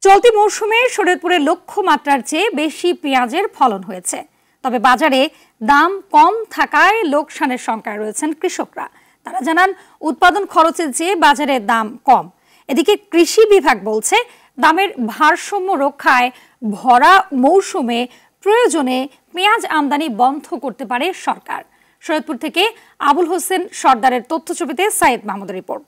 চলতি মৌসুমে শরীয়তপুরে লক্ষ্যমাত্রার চেয়ে বেশি পেঁয়াজের ফলন হয়েছে। তবে বাজারে দাম কম থাকায় লোকসানের শঙ্কায় রয়েছেন কৃষকরা। তারা জানান, উৎপাদন খরচের চেয়ে বাজারে দাম কম। এদিকে কৃষি বিভাগ বলছে, দামের ভারসাম্য রক্ষায় ভরা মৌসুমে প্রয়োজনে পেঁয়াজ আমদানি বন্ধ করতে পারে সরকার। শরীয়তপুর থেকে আবুল হোসেন সর্দারের তথ্যছবিতে সাইদ মাহমুদের রিপোর্ট।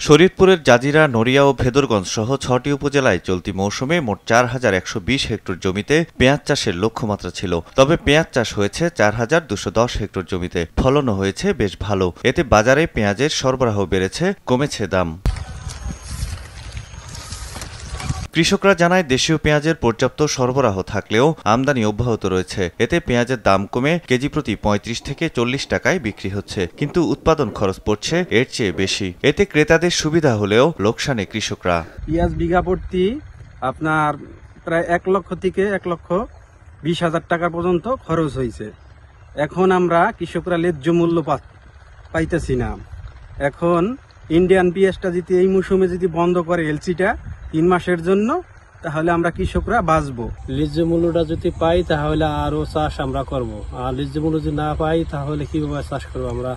শরীয়তপুরের জাজিরা, নড়িয়া ও ভেদরগঞ্জ সহ ৬টি উপজেলায় চলতি মৌসুমে মোট ৪,১২০ হেক্টর জমিতে পেঁয়াজ চাষের লক্ষ্যমাত্রা ছিল। তবে পেঁয়াজ চাষ হয়েছে ৪,২১০ হেক্টর জমিতে। ফলনও হয়েছে বেশ ভালো। এতে বাজারে পেঁয়াজের সরবরাহ বেড়েছে, কমেছে দাম। কৃষকরা জানায়, দেশীয় পেঁয়াজের পর্যাপ্ত সরবরাহ থাকলেও আমদানি অব্যাহত রয়েছে। এতে পেঁয়াজের দাম কমে কেজি প্রতি ৩৫ থেকে ৪০ টাকায় বিক্রি হচ্ছে, কিন্তু উৎপাদন খরচ পড়ছে এর চেয়ে বেশি। এতে ক্রেতাদের সুবিধা হলেও লোকসানে কৃষকরা। পেঁয়াজ বিঘা প্রতি আপনার প্রায় ১ লক্ষ থেকে ১,২০,০০০ টাকা পর্যন্ত খরচ হয়েছে। এখন আমরা কৃষকরা ন্যায্য মূল্য পাইতেছি না। এখন ইন্ডিয়ান পেঁয়াজটা যদি এই মৌসুমে যদি বন্ধ করে এলসিটা ৩ মাসের জন্য, তাহলে আমরা কৃষকরা বাঁচবো। ন্যায্য মূল্যটা যদি পাই তাহলে আরো চাষ আমরা করব, আর ন্যায্য মূল্য যদি না পাই তাহলে কিভাবে চাষ করবো আমরা,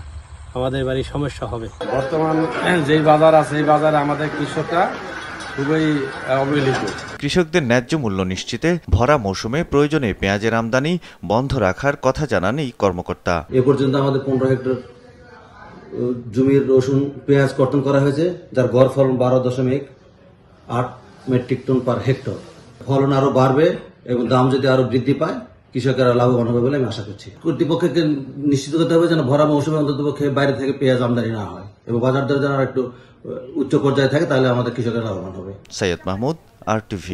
আমাদের বাড়ির সমস্যা হবে। বর্তমান যেই বাজার আছে এই বাজারে আমাদের কৃষকরা খুবই অবহেলিত। কৃষকদের ন্যায্য মূল্য নিশ্চিতে ভরা মৌসুমে প্রয়োজনে পেঁয়াজের আমদানি বন্ধ রাখার কথা জানান এই কর্মকর্তা। এ পর্যন্ত আমাদের ১৫ হেক্টর জমির রসুন পেঁয়াজ কর্তন করা হয়েছে, যার গড় ফলন ১২.৮ মেট্রিক টন পার হেক্টর। ফলন আরো বাড়বে এবং দাম যদি আরো বৃদ্ধি পায়, কৃষকেরা লাভবান হবে বলে আমি আশা করছি। কর্তৃপক্ষকে নিশ্চিত করতে হবে যেন ভরা মৌসুমে অন্ততপক্ষে বাইরে থেকে পেঁয়াজ আমদানি না হয় এবং বাজার দর যেন একটু উচ্চ পর্যায়ে থাকে, তাহলে আমাদের কৃষকেরা লাভবান হবে। সাইদ মাহমুদ, RTV।